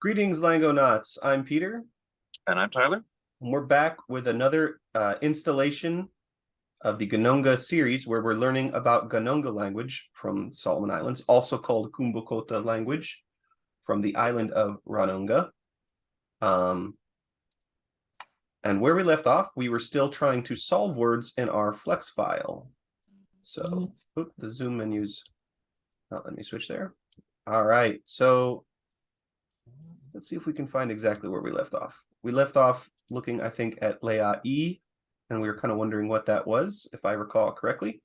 Greetings, Langonauts. I'm Peter. And I'm Tyler. And we're back with another installation of the Ghanongga series where we're learning about Ghanongga language from Solomon Islands, also called Kubokota language from the island of Ghanongga. And where we left off, we were still trying to solve words in our flex file. So the zoom menu's not let me switch there. All right, so let's see if we can find exactly where we left off. We left off looking, I think, at Lea E, and we were kind of wondering what that was, if I recall correctly.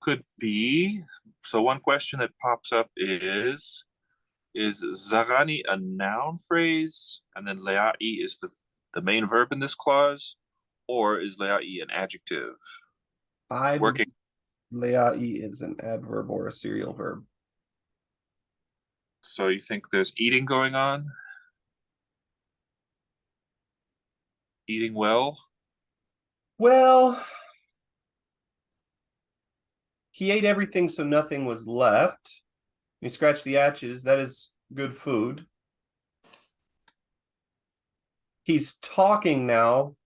Could be. So one question that pops up is Zarani a noun phrase, and then Leai is the main verb in this clause, or is Leai an adjective? I Working. Lea E is an adverb or a serial verb. So you think there's eating going on? Eating well? Well, he ate everything, so nothing was left. He scratched the atches. That is good food. He's talking now.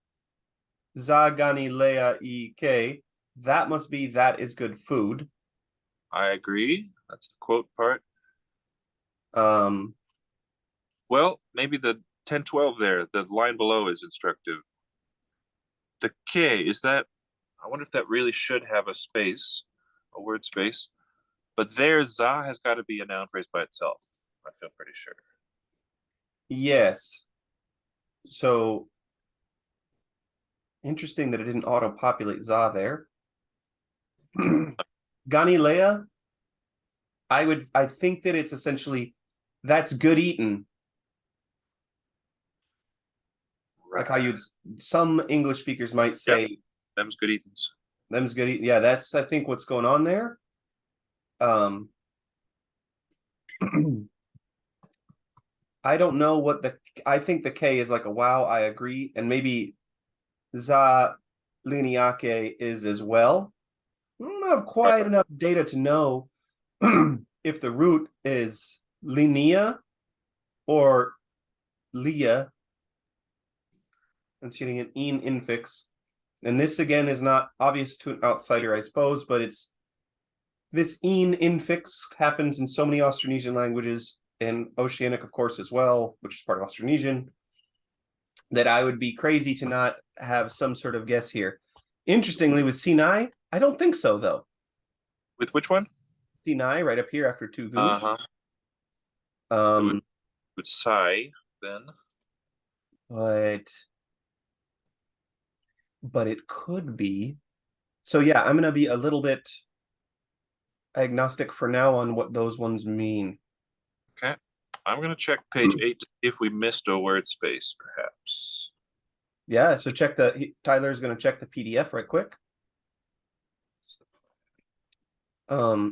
Zagani Lea E-K. That must be that is good food. I agree. That's the quote part. Well, maybe the 10-12 there, the line below is instructive. The K, is that, I wonder if that really should have a space, a word space. But there, za has got to be a noun phrase by itself. I feel pretty sure. Yes. So interesting that it didn't auto-populate za there. Ganilea, I think that it's essentially that's good eating. Right. Like how some English speakers might say, yep. Them's good eatings. Them's good eating. Yeah, that's I think what's going on there. I don't know what I think the K is like a wow, I agree, and maybe za liniake is as well. I don't have quite enough data to know if the root is linea or lia. It's getting an een infix. And this again is not obvious to an outsider, I suppose, but it's this een infix happens in so many Austronesian languages, and Oceanic, of course, as well, which is part of Austronesian, that I would be crazy to not have some sort of guess here. Interestingly, with Sinai, I don't think so, though. With which one? Sinai, right up here after two goons. With Sai, then. But it could be. So yeah, I'm gonna be a little bit agnostic for now on what those ones mean. Okay. I'm gonna check page 8 to see if we missed a word space, perhaps. Yeah, so Tyler's gonna check the PDF right quick. Oh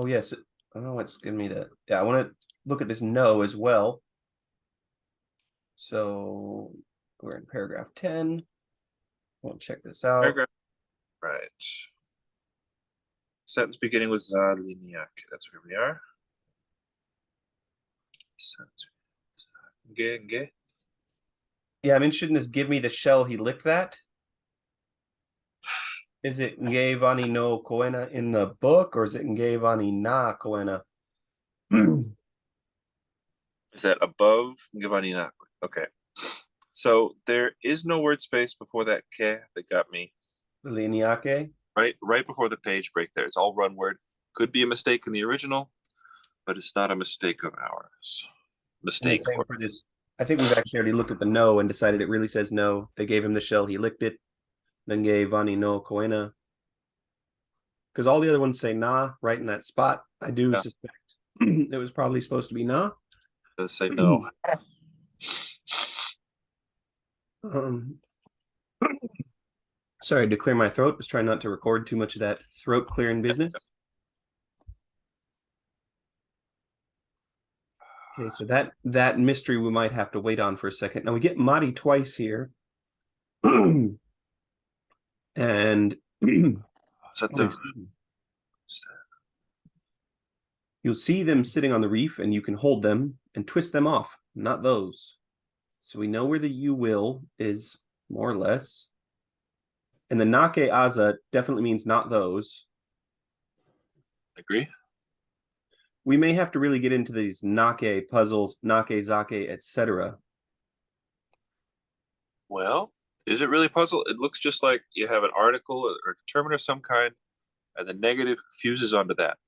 yes. Oh, it's giving me that. Yeah, I want to look at this no as well. So we're in paragraph 10. We'll check this out. Paragraph, right. Sentence beginning with Zaliniak. That's where we are. Sentence. Yeah, I'm interested in this. Give me the shell he licked that. Is it Nge Vani no Koena in the book, or is it Nge Vani na Koena? Is that above Ngavani na? Okay. So there is no word space before that ke that got me. Liniake. Right before the page break there. It's all one word. Could be a mistake in the original, but it's not a mistake of ours. Mistake. Same for this. I think we've actually already looked at the no and decided it really says no. They gave him the shell, he licked it. Then gave Vani no Koena. Because all the other ones say na right in that spot. I do suspect it was probably supposed to be na. Does say no. Sorry to clear my throat. Was trying not to record too much of that throat clearing business. Okay, so that mystery we might have to wait on for a second. Now we get Madi twice here. And You'll see them sitting on the reef, and you can hold them and twist them off, not those. So we know where the you will is more or less. And the nake aza definitely means not those. Agree. We may have to really get into these nake puzzles, nake zake, etc. Well, is it really puzzle? It looks just like you have an article or a determiner of some kind, and the negative fuses onto that.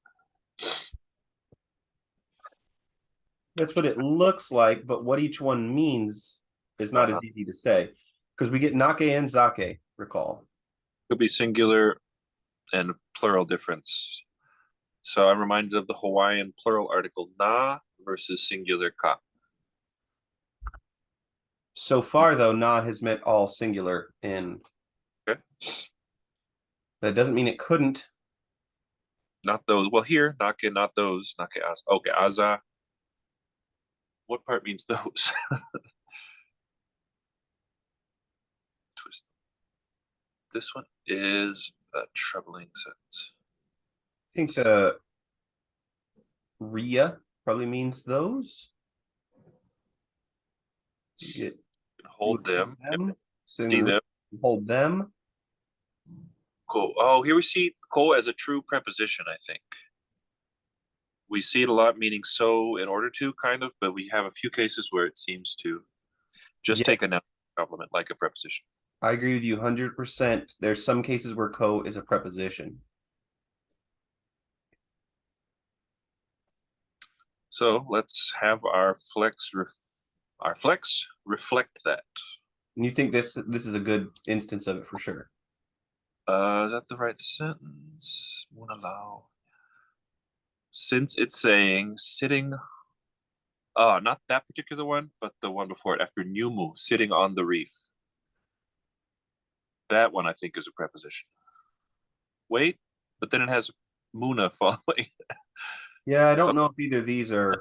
That's what it looks like, but what each one means is not as easy to say. Because we get nake and zake, recall. Could be singular and plural difference. So I'm reminded of the Hawaiian plural article na versus singular ka. So far, though, na has meant all singular in. Okay. That doesn't mean it couldn't. Not those. Well, here, nake, not those. Nake, aza. Okay, aza. What part means those? Twist. This one is a troubling sentence. I think the ria probably means those. You get Hold them. See them. Hold them. Cool. Oh, here we see ko as a true preposition, I think. We see it a lot meaning so in order to, kind of, but we have a few cases where it seems to just take a noun complement like a preposition. I agree with you 100%. There's some cases where ko is a preposition. So let's have our flex reflect that. And you think this is a good instance of it for sure? Is that the right sentence? Won't allow. Since it's saying sitting, not that particular one, but the one before it after Nyumu, sitting on the reef. That one I think is a preposition. Wait, but then it has Muna following. Yeah, I don't know if either of these are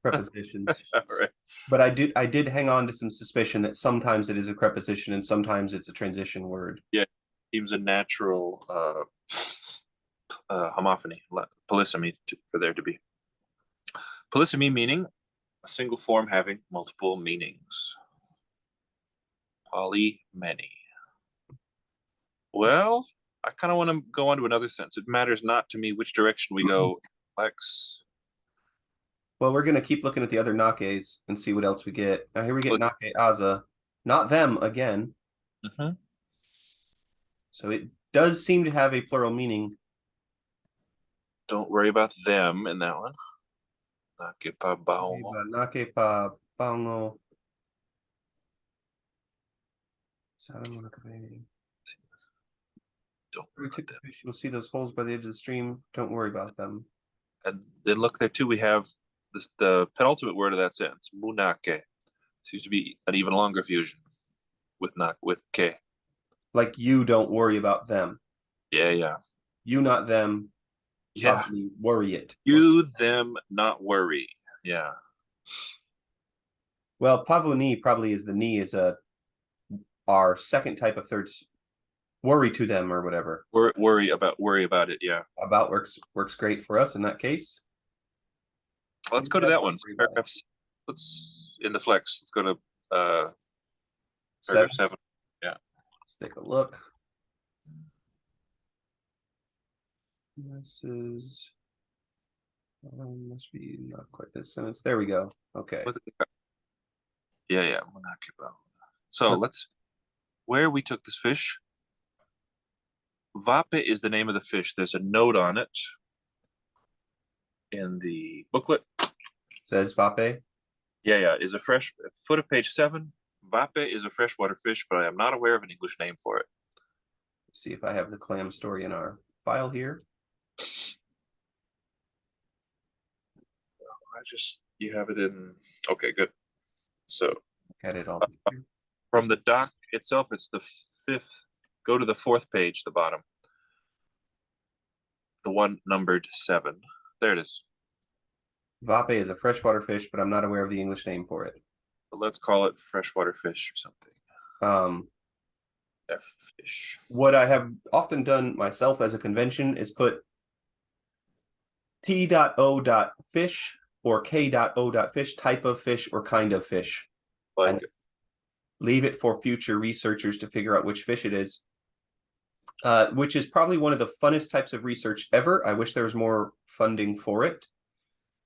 prepositions. Right. But I did hang on to some suspicion that sometimes it is a preposition and sometimes it's a transition word. Yeah, seems a natural homophony, polysemy for there to be. Polysemy meaning a single form having multiple meanings. Polymany. Well, I kind of want to go on to another sense. It matters not to me which direction we go. Lex. Well, we're gonna keep looking at the other nakes and see what else we get. Now here we get nake aza, not them again. Mm-hmm. So it does seem to have a plural meaning. Don't worry about them in that one. Nake pa baongo. Nake pa baongo. Don't worry about them. You'll see those holes by the edge of the stream. Don't worry about them. And then look there too. We have this, the penultimate word of that sentence, munake. Seems to be an even longer fusion with ke. Like you don't worry about them. Yeah, yeah. You not them. Yeah. Worry it. You them not worry. Yeah. Well, pavuni probably is the knee is our second type of third worry to them or whatever. Worry about it. Yeah. About works great for us in that case. Let's go to that one. Paragraphs. Let's in the flex. Let's go to paragraph 7. Yeah. Let's take a look. This is must be not quite this sentence. There we go. Okay. Yeah. So let's where we took this fish. Vape is the name of the fish. There's a note on it in the booklet. It says vape. Yeah. Is a fresh foot of page 7. Vape is a freshwater fish, but I am not aware of an English name for it. Let's see if I have the clam story in our file here. You have it in. Okay, good. So Got it all. From the doc itself, it's the 5th. Go to the 4th page, the bottom. The one numbered 7. There it is. Vape is a freshwater fish, but I'm not aware of the English name for it. But let's call it freshwater fish or something. F fish. What I have often done myself as a convention is put T.O.fish or K.O.fish, type of fish or kind of fish. Like And leave it for future researchers to figure out which fish it is. Which is probably one of the funnest types of research ever. I wish there was more funding for it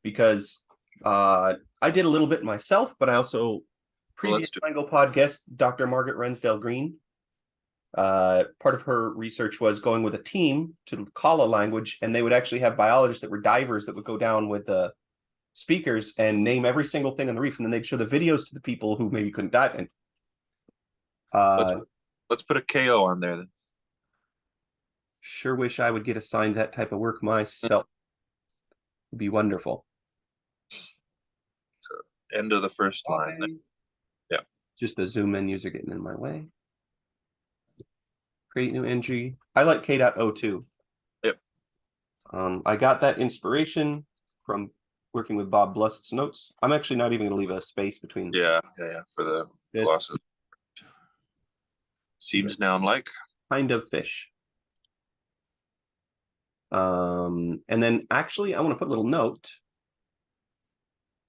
because I did a little bit myself, but I also previous Triangle Pod guest Dr. Margaret Rensdale Green. Part of her research was going with a team to call a language, and they would actually have biologists that were divers that would go down with the speakers and name every single thing on the reef, and then they'd show the videos to the people who maybe couldn't dive in. Let's put a KO on there then. Sure wish I would get assigned that type of work myself. It'd be wonderful. So, end of the first line. Then. Yeah. Just the Zoom menus are getting in my way. Create new entry. I like K.O too. Yep. I got that inspiration from working with Bob Blussett's notes. I'm actually not even going to leave a space between. Yeah, for the glosses. Seems noun-like. Kind of fish. And then actually, I want to put a little note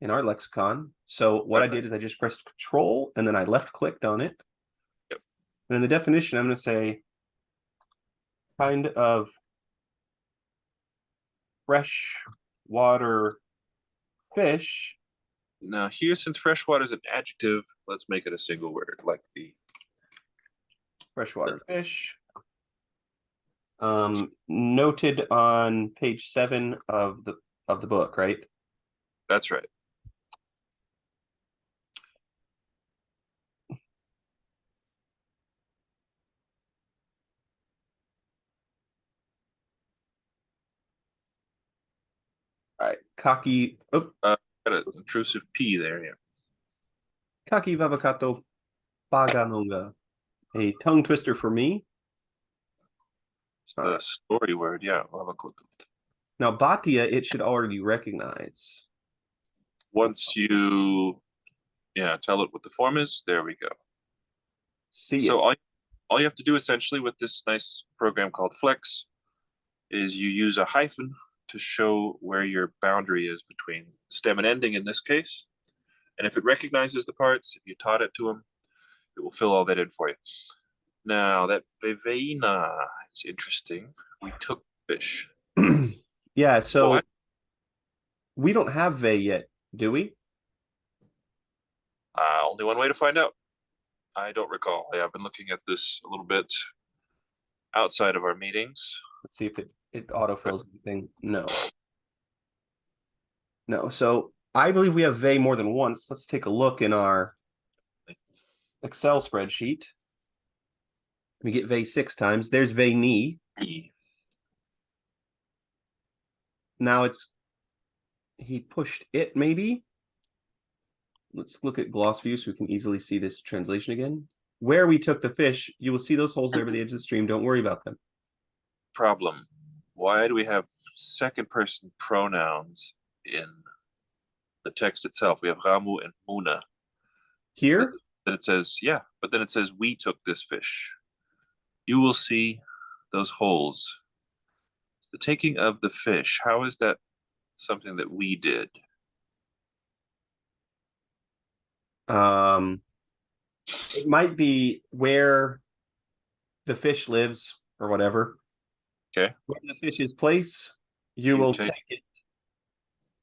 in our lexicon. So what I did is I just pressed Control and then I left-clicked on it. Yep. And in the definition, I'm going to say kind of fresh water fish. Now here, since freshwater is an adjective, let's make it a single word, like the freshwater fish. Noted on page 7 of the book, right? That's right. All right, Kaki. Oh, got an intrusive P there, yeah. Kaki vavakato Ghanongga. A tongue twister for me. It's the story word, yeah. Now, Bhatia, it should already recognize. Once you, tell it what the form is, there we go. See so all you have to do essentially with this nice program called Flex is you use a hyphen to show where your boundary is between stem and ending in this case. And if it recognizes the parts, if you taught it to them, it will fill all that in for you. Now that veveina is interesting. We took fish. Yeah, so what? We don't have ve yet, do we? Only one way to find out. I don't recall. I have been looking at this a little bit outside of our meetings. Let's see if it autofills anything. No. No, so I believe we have ve more than once. Let's take a look in our Excel spreadsheet. We get ve 6 times. There's ve ni. Now he pushed it maybe. Let's look at gloss view so we can easily see this translation again. Where we took the fish, you will see those holes there by the edge of the stream. Don't worry about them. Problem. Why do we have second person pronouns in the text itself? We have Ramu and Muna. Here? Then it says, but then it says, we took this fish. You will see those holes. The taking of the fish, how is that something that we did? It might be where the fish lives or whatever. Okay. Where the fish's place, you will take it.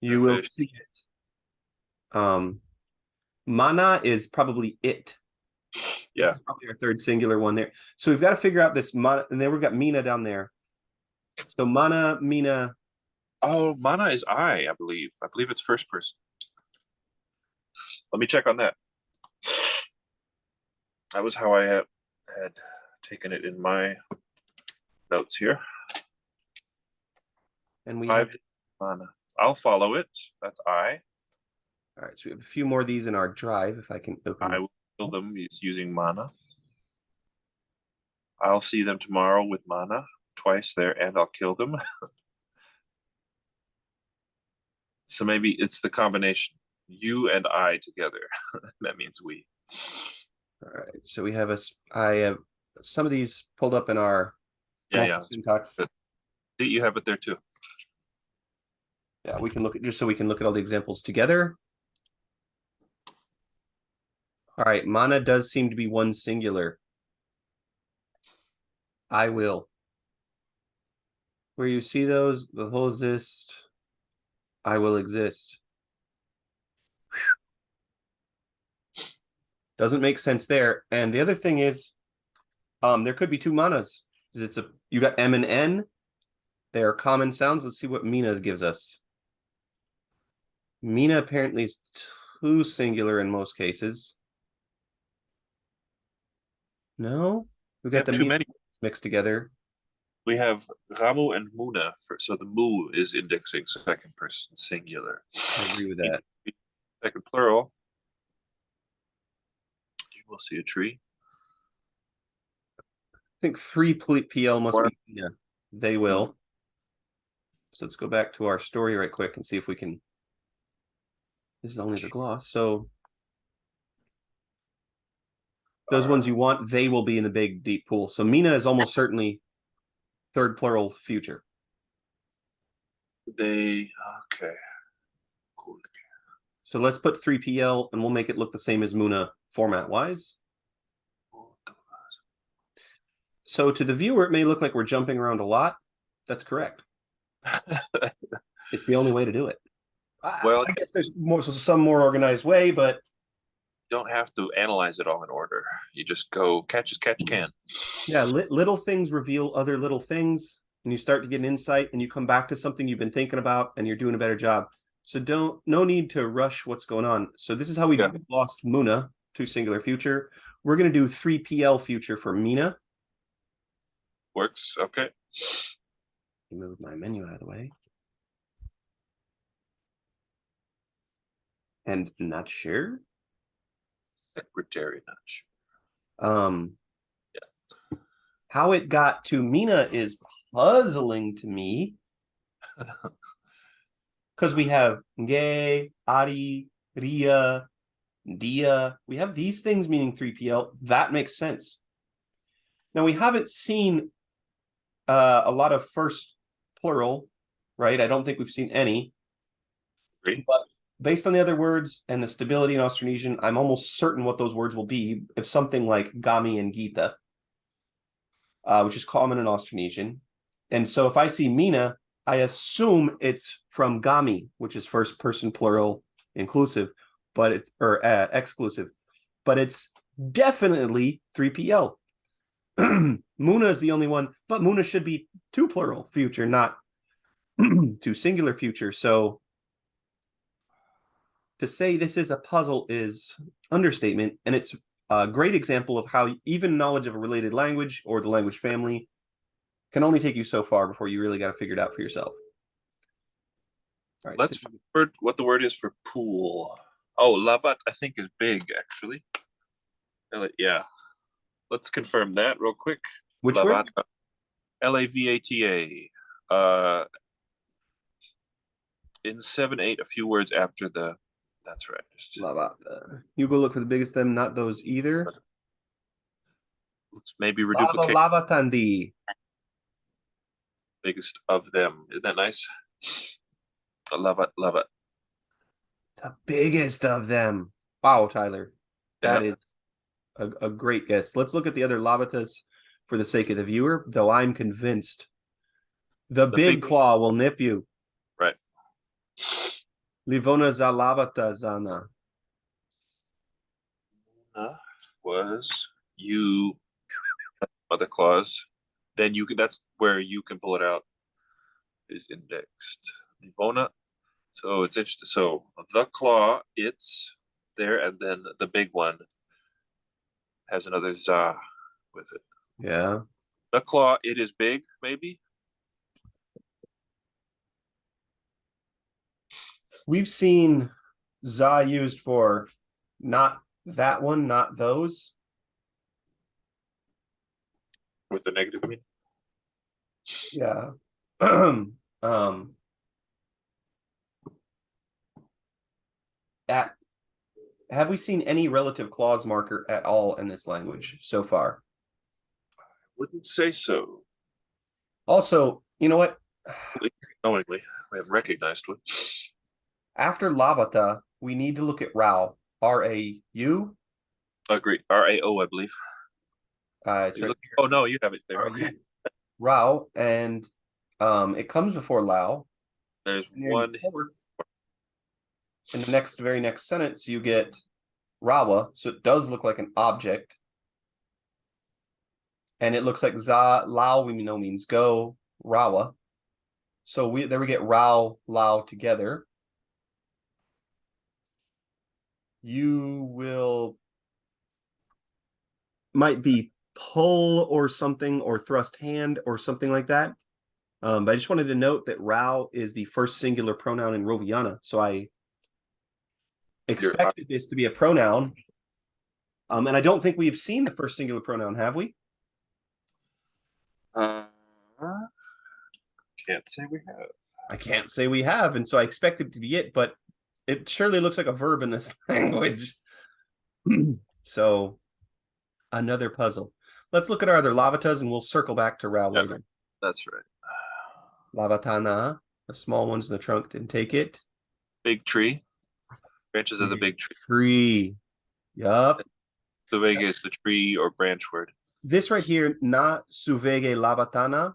You will see it. Mana is probably it. Yeah. This is probably our third singular one there. So we've got to figure out this mana, and then we've got Mina down there. So mana, Mina. Oh, mana is I believe. I believe it's first person. Let me check on that. That was how I had taken it in my notes here. And we have mana. I'll follow it. That's I. All right, so we have a few more of these in our drive. If I can open I will kill them using mana. I'll see them tomorrow with mana twice there, and I'll kill them. So maybe it's the combination. You and I together. That means we. All right, so we have I have some of these pulled up in our syntax. You have it there too. Yeah, we can look at just so we can look at all the examples together. All right, mana does seem to be one singular. I will. Where you see those, the whole exist. I will exist. Doesn't make sense there. And the other thing is, there could be two manas. It's you got M and N. They are common sounds. Let's see what Mina gives us. Mina apparently is two singular in most cases. No, we got the too Mina many. mixed together. We have Ramu and Muna. So the mu is indexing second person singular. I agree with that. Second plural. You will see a tree. I think 3 PL must be Mina. They will. So let's go back to our story right quick and see if we can. This is only the gloss. So those ones you want, they will be in the big deep pool. So Mina is almost certainly third plural future. Okay. Cool. So let's put 3PL and we'll make it look the same as Muna format wise. So to the viewer, it may look like we're jumping around a lot. That's correct. It's the only way to do it. Well, I guess there's some more organized way, but you don't have to analyze it all in order. You just go catch as catch can. Yeah, little things reveal other little things, and you start to get an insight, and you come back to something you've been thinking about, and you're doing a better job. So no need to rush what's going on. So this is how we lost Muna to singular future. We're going to do 3PL future for Mina. Works. Okay. Move my menu out of the way. And not sure. Secretary not sure. Yeah. How it got to Mina is puzzling to me. Because we have Nge, Ari, Ria, Dia. We have these things meaning 3PL. That makes sense. Now, we haven't seen a lot of first plural, right? I don't think we've seen any. Great. But based on the other words and the stability in Austronesian, I'm almost certain what those words will be. If something like Gami and Gita, which is common in Austronesian. And so if I see Mina, I assume it's from Gami, which is first person plural inclusive, but it's exclusive, but it's definitely 3PL. Muna is the only one, but Muna should be two plural future, not two singular future. So to say this is a puzzle is understatement, and it's a great example of how even knowledge of a related language or the language family can only take you so far before you really got to figure it out for yourself. All right, let's find what the word is for pool. Oh, lavat, I think, is big, actually. Yeah. Let's confirm that real quick. Which word? Lavata. In 7/8, a few words after the. That's right. Lavata. You go look for the biggest them, not those either. Let's maybe reduplicate. Lavatandi. Biggest of them. Isn't that nice? I love it. Love it. The biggest of them. Wow, Tyler. That is a great guess. Let's look at the other lavatas for the sake of the viewer, though I'm convinced the big claw will nip you. Right. Livona za lavata zana. Was you other clause. Then you can, that's where you can pull it out, is indexed. Livona. So it's interesting. So the claw, it's there, and then the big one has another za with it. Yeah. The claw, it is big, maybe. We've seen za used for not that one, not those. With the negative meaning. Yeah. Have we seen any relative clause marker at all in this language so far? I wouldn't say so. Also, you know what? Knowingly. We haven't recognized one. After lavata, we need to look at rau. R-A-U. Agreed. R-A-O, I believe. It's right here. Oh no, you have it there. R-A-U. Rao, and it comes before lao. There's And one. In the very next sentence, you get rawa, so it does look like an object. And it looks like za lao we know means go, rawa. So we get rao, lao together. You might be pull or something, or thrust hand or something like that. But I just wanted to note that rao is the first singular pronoun in Roviana. So I expected this to be a pronoun. And I don't think we've seen the first singular pronoun, have we? Can't say we have. I can't say we have, and so I expected it to be it, but it surely looks like a verb in this language. So another puzzle. Let's look at our other lavatas, and we'll circle back to Rao later. That's right. Lavatana, the small ones in the trunk, didn't take it. Big tree. Branches of the big tree. Tree. Yup. Suvege is the tree or branch word. This right here, na suvege lavatana,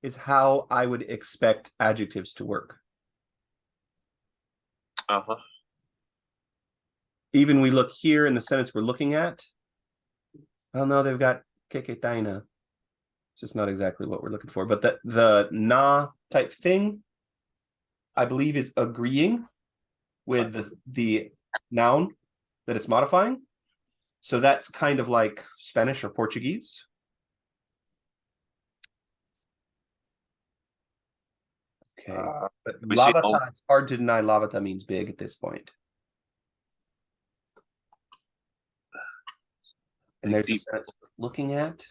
is how I would expect adjectives to work. Uh-huh. Even we look here in the sentence we're looking at. Oh no, they've got keketaina. It's just not exactly what we're looking for. But the na type thing, I believe, is agreeing with the noun that it's modifying. So that's kind of like Spanish or Portuguese. Okay. But lavata, it's hard to deny lavata means big at this point. And there's the sentence we're looking at.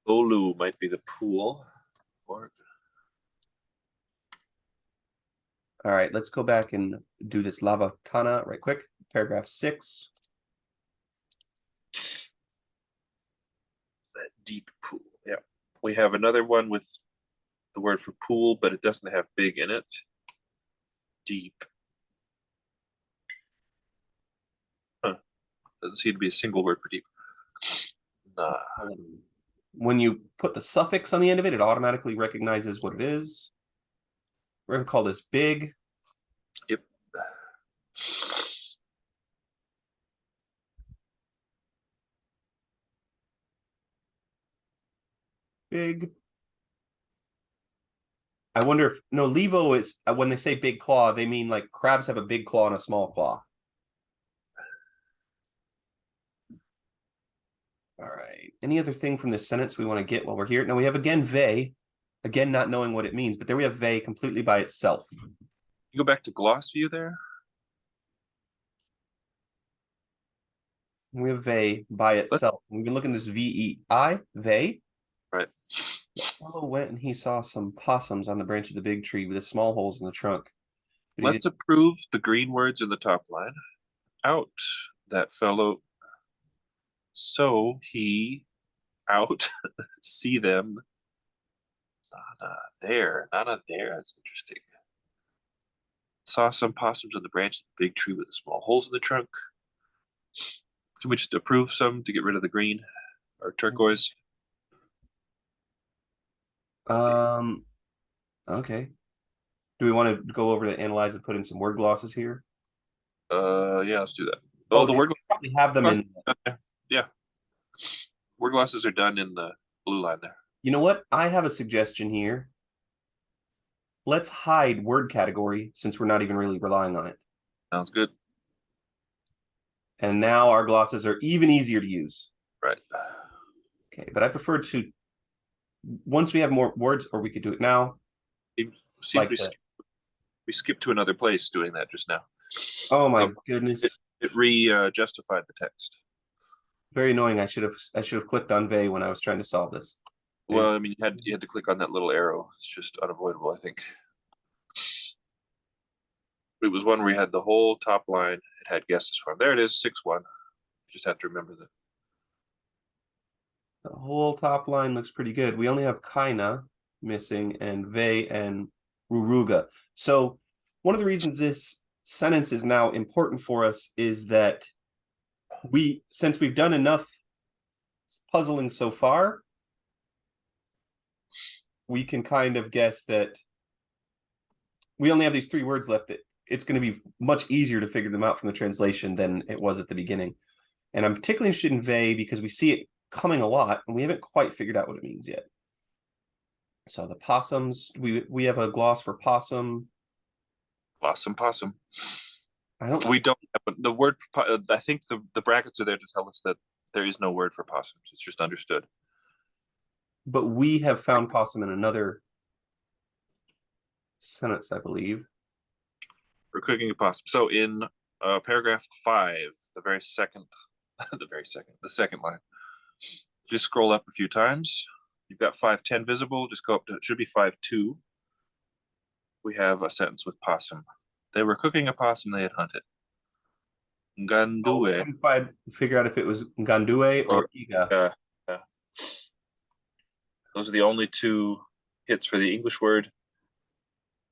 Olu might be the pool. Or... All right, let's go back and do this lavatana right quick. Paragraph 6. That deep pool. Yeah. We have another one with the word for pool, but it doesn't have big in it. Deep. Huh. Doesn't seem to be a single word for deep. Nah. When you put the suffix on the end of it, it automatically recognizes what it is. We're going to call this big. Yep. Big. I wonder if, no, levo is, when they say big claw, they mean like crabs have a big claw and a small claw. All right. Any other thing from this sentence we want to get while we're here? Now we have again ve, again not knowing what it means, but there we have ve completely by itself. You go back to gloss view there. We have ve by itself. We've been looking at this V-E-I, ve. Right. The fellow went and he saw some possums on the branch of the big tree with the small holes in the trunk. Let's approve the green words in the top line. Out that fellow. So he out see them. Nana there. That's interesting. Saw some possums on the branch of the big tree with the small holes in the trunk. Can we just approve some to get rid of the green or turquoise? Okay. Do we want to go over to analyze and put in some word glosses here? Yeah, let's do that. Oh, the word probably have them in. Yeah. Word glosses are done in the blue line there. You know what? I have a suggestion here. Let's hide word category since we're not even really relying on it. Sounds good. And now our glosses are even easier to use. Right. Okay, but I prefer to, once we have more words, or we could do it now. We skipped to another place doing that just now. Oh my goodness. It justified the text. Very annoying. I should have clicked on ve when I was trying to solve this. Well, I mean, you had to click on that little arrow. It's just unavoidable, I think. It was one where we had the whole top line. It had guesses from. There it is, 6-1. You just have to remember that. The whole top line looks pretty good. We only have kaina missing and ve and ruruga. So one of the reasons this sentence is now important for us is that since we've done enough puzzling so far, we can kind of guess that we only have these 3 words left. That it's going to be much easier to figure them out from the translation than it was at the beginning. And I'm particularly interested in "vey" because we see it coming a lot, and we haven't quite figured out what it means yet. So the possums, we have a gloss for possum. Possum, possum. We don't have the word. I think the brackets are there to tell us that there is no word for possums. It's just understood. But we have found possum in another sentence, I believe. We're cooking a possum. So in paragraph 5, the second line. Just scroll up a few times. You've got 510 visible. Just go up to, it should be 52. We have a sentence with possum. They were cooking a possum they had hunted. Gandue. Couldn't figure out if it was Gandue or Iga. Yeah. Those are the only 2 hits for the English word.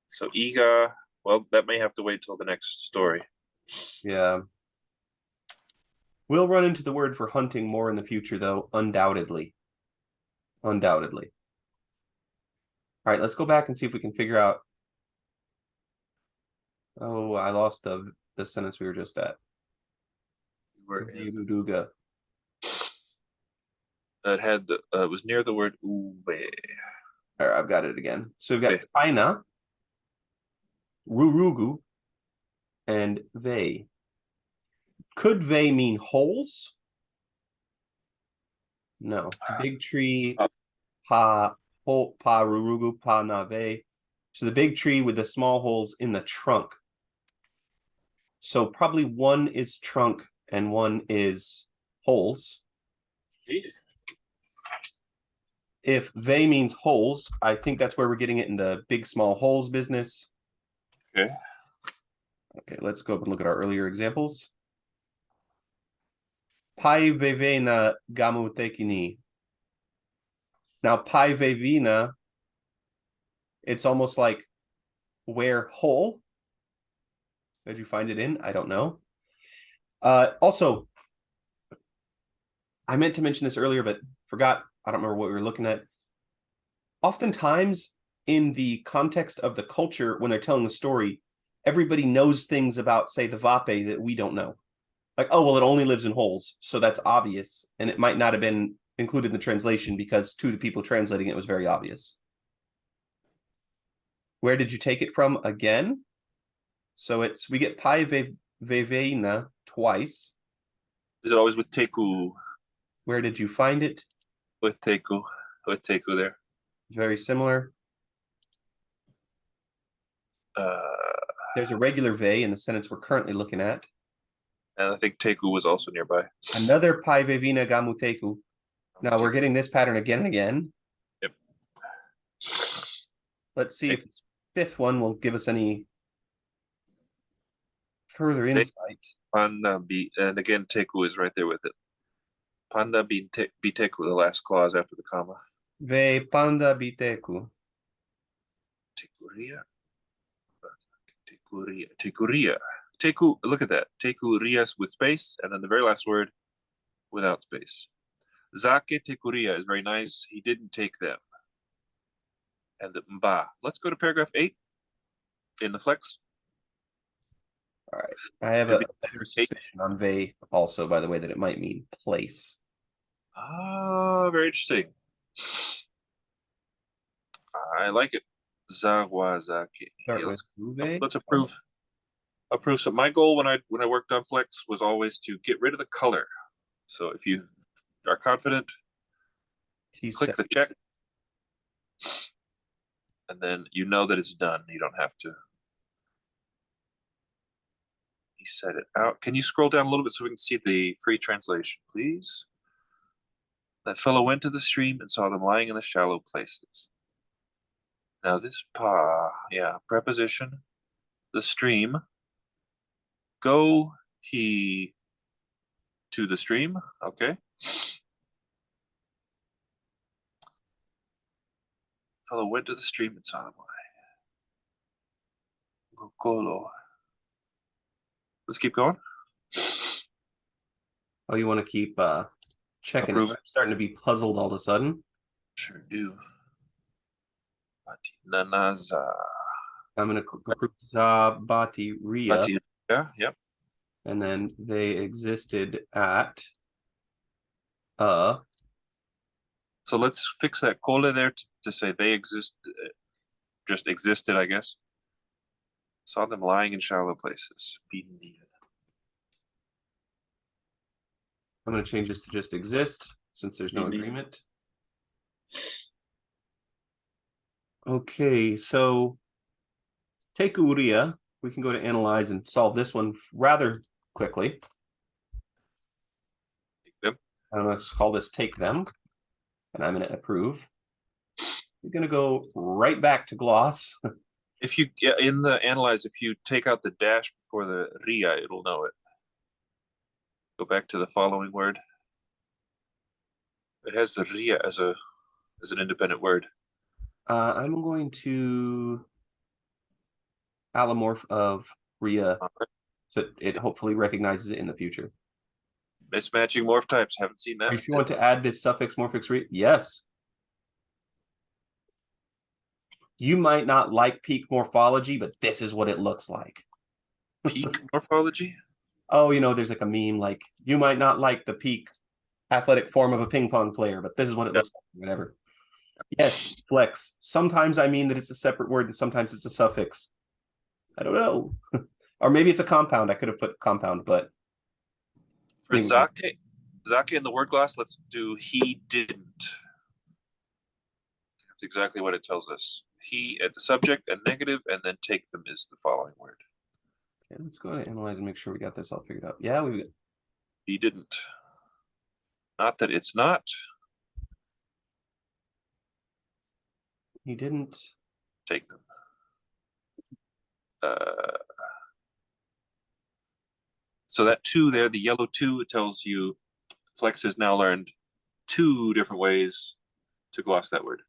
So Iga, well, that may have to wait till the next story. Yeah. We'll run into the word for hunting more in the future, though, undoubtedly. Undoubtedly. All right, let's go back and see if we can figure out. Oh, I lost the sentence we were just at. It had it was near the word uwe. All right, I've got it again. So we've got Taina, Rurugu, and "vey." Could "vey" mean holes? No. Big tree, pa rurugu, pa na "vey." So the big tree with the small holes in the trunk. So probably one is trunk and one is holes. If "vey" means holes, I think that's where we're getting it in the big small holes business. Okay. Okay, let's go up and look at our earlier examples. Pai vevena gamu tekini. Now, pai vevina, it's almost like where hole. Did you find it in? I don't know. Also, I meant to mention this earlier, but forgot. I don't remember what we were looking at. Oftentimes, in the context of the culture, when they're telling the story, everybody knows things about, say, the vape that we don't know. Like, oh, well, it only lives in holes, so that's obvious. And it might not have been included in the translation because to the people translating it was very obvious. Where did you take it from again? So we get pai veveina twice. Is it always with teku? Where did you find it? With teku there. Very similar. There's a regular "vey" in the sentence we're currently looking at. And I think teku was also nearby. Another pai vevina gamu teku. Now we're getting this pattern again and again. Yep. Let's see if this 5th one will give us any further insight. Panda and again teku is right there with it. Panda biteku, the last clause after the comma. Ve panda biteku. Tekuria. Teku, look at that. Tekurias with space, and then the very last word without space. Zake tekuria is very nice. He didn't take them. And the mba. Let's go to paragraph 8 in the flex. All right. I have a better suspicion on "vey" also, by the way, that it might mean place. Ah, very interesting. I like it. Zawazaki. Let's approve. So my goal when I worked on Flex was always to get rid of the color. So if you are confident, click the check, and then you know that it's done. You don't have to. He said it out. Can you scroll down a little bit so we can see the free translation, please? That fellow went to the stream and saw them lying in the shallow places. Now this preposition, the stream. Go he to the stream, okay. Fellow went to the stream and saw them lying. Gokolo. Let's keep going. Oh, you want to keep checking it? Approve I'm it. starting to be puzzled all of a sudden. Sure do. Nanaza. I'm going to click approve Zabati Ria, Yeah, yep. and then they existed at So let's fix that cola there to say they exist, just existed, I guess. Saw them lying in shallow places. I'm going to change this to just exist since there's no Indeed. agreement. Okay, so take Uria. We can go to analyze and solve this one rather quickly. Take them. I'm going to call this take them, and I'm going to approve. We're going to go right back to gloss. If you in the analyze, if you take out the dash before the ria, it'll know it. Go back to the following word. It has the ria as an independent word. I'm going to allomorph of Ria so it hopefully recognizes it in the future. Mismatching morph types. Haven't seen that. If you want to add this suffix morphix Ria, yes. You might not like peak morphology, but this is what it looks like. Peak morphology? Oh, you know, there's like a meme like, you might not like the peak athletic form of a ping pong player, but this is what it looks like, whatever. Yes, flex. Sometimes I mean that it's a separate word and sometimes it's a suffix. I don't know. Or maybe it's a compound. I could have put compound, but for Zake in the word glass, let's do he didn't. That's exactly what it tells us. He and the subject and negative, and then take them is the following word. Okay, let's go ahead and analyze and make sure we got this all figured out. Yeah, we got. He didn't. Not that it's not. He didn't take them. So that 2 there, the yellow 2, it tells you Flex has now learned 2 different ways to gloss that word.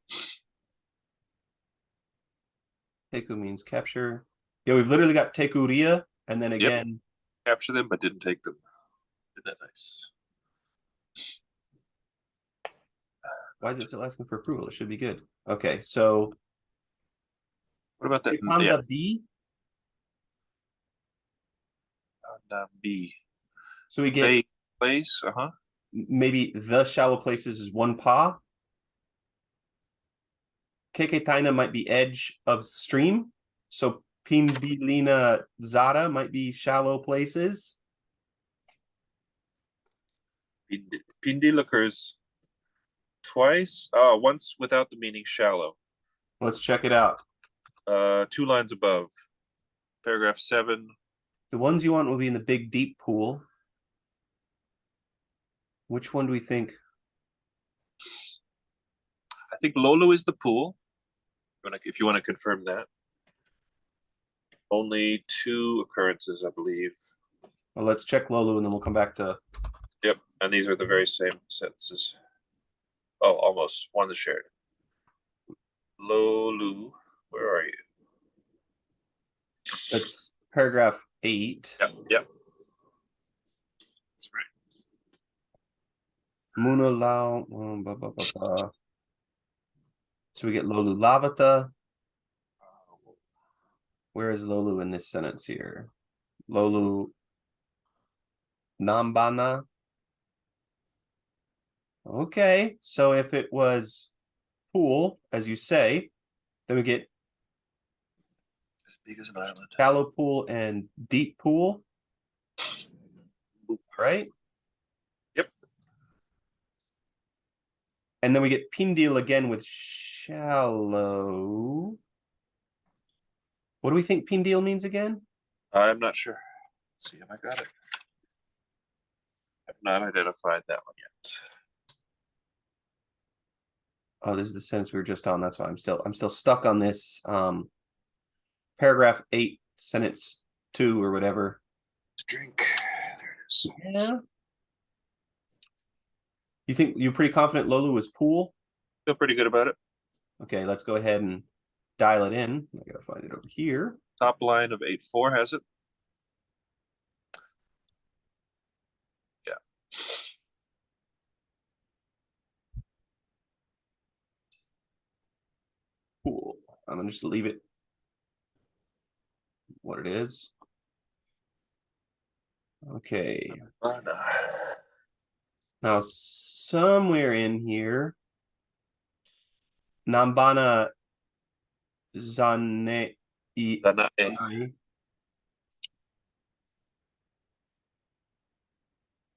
Teku means capture. Yeah, we've literally got Tekuria, and then again. Yep. Capture them, but didn't take them. Isn't that nice? Why is it still asking for approval? It should be good. Okay, so. What about that? On yeah. the B? On B. So we get. Place, maybe the shallow places is one pa. Keketaina might be edge of stream. So Pinbilina Zara might be shallow places. Pindil occurs twice. Once without the meaning shallow. Let's check it out. 2 lines above. Paragraph 7. The ones you want will be in the big deep pool. Which one do we think? I think Lolo is the pool. If you want to confirm that. Only 2 occurrences, I believe. Well, let's check Lolo and then we'll come back to. Yep, and these are the very same sentences. Oh, almost. One is shared. Lolu, where are you? That's paragraph 8. Yep. That's right. Muna Lao. So we get Lolu Lavata. Where is Lolu in this sentence here? Lolu Nambana. Okay, so if it was pool, as you say, then we get as big as an island. Shallow pool and deep pool. Right? Yep. And then we get Pindil again with shallow. What do we think Pindil means again? I'm not sure. Let's see if I got it. I've not identified that one yet. Oh, this is the sentence we were just on. That's why I'm still stuck on this. Paragraph 8, sentence 2 or whatever. Let's drink. There it is. Yeah. You think you're pretty confident Lolu was pool? Feel pretty good about it. Okay, let's go ahead and dial it in. I gotta find it over here. Top line of 8-4 has it. Yeah. Cool. I'm gonna just leave it what it is. Okay. Now somewhere in here, Nambana Zane Zanae.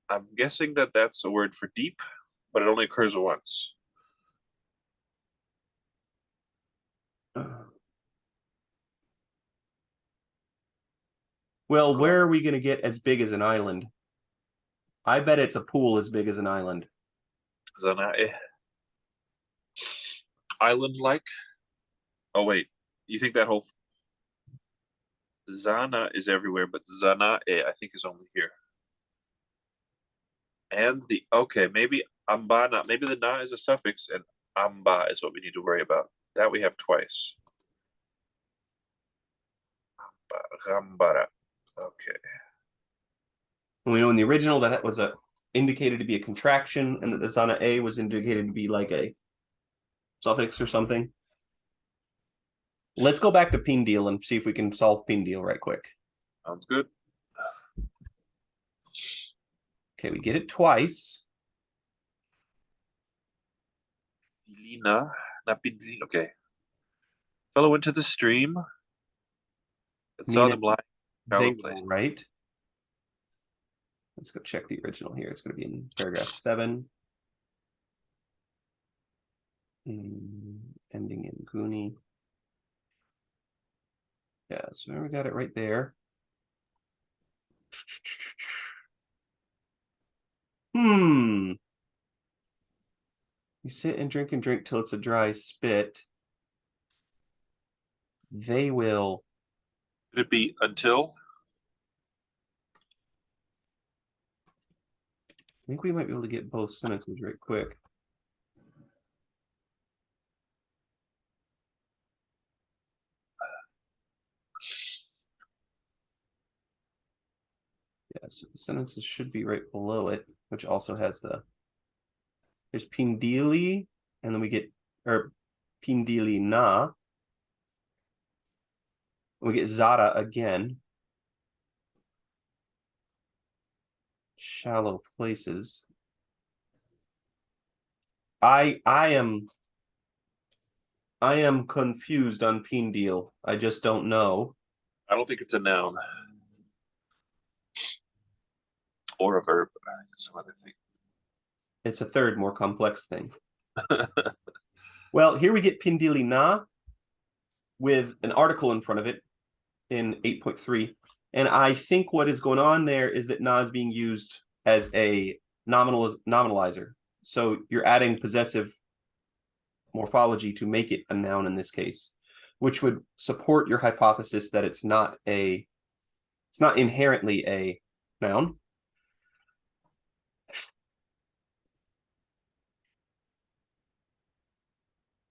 I'm guessing that that's a word for deep, but it only occurs once. Well, where are we going to get as big as an island? I bet it's a pool as big as an island. Zanae. Island-like? Oh, wait. You think that whole... Zana is everywhere, but Zanae, I think, is only here. And the... Okay, maybe Ambana. Maybe the na is a suffix, and Amba is what we need to worry about. That we have twice. Gambara. Okay. We know in the original that it was indicated to be a contraction, and that the Zana A was indicated to be like a suffix or something. Let's go back to Pindeel and see if we can solve Pindeel right quick. Sounds good. Okay, we get it twice. Pilina. Napidlin. Okay. Fellow into the stream. And saw them lying. They were right. Let's go check the original here. It's going to be in paragraph 7. Ending in Goonie. Yeah, so we got it right there. You sit and drink till it's a dry spit. They will. Could it be until? I think we might be able to get both sentences right quick. Yeah, so the sentences should be right below it, which also has there's Pindili, and then we get, or Pindili na. We get Zara again. Shallow places. I am confused on Pindeel. I just don't know. I don't think it's a noun. Or a verb. It's some other thing. It's a third, more complex thing. Well, here we get Pindili na with an article in front of it in 8.3. And I think what is going on there is that na is being used as a nominalizer. So you're adding possessive morphology to make it a noun in this case, which would support your hypothesis that it's not inherently a noun.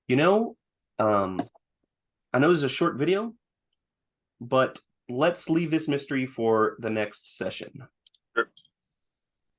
You know, I know this is a short video, but let's leave this mystery for the next session.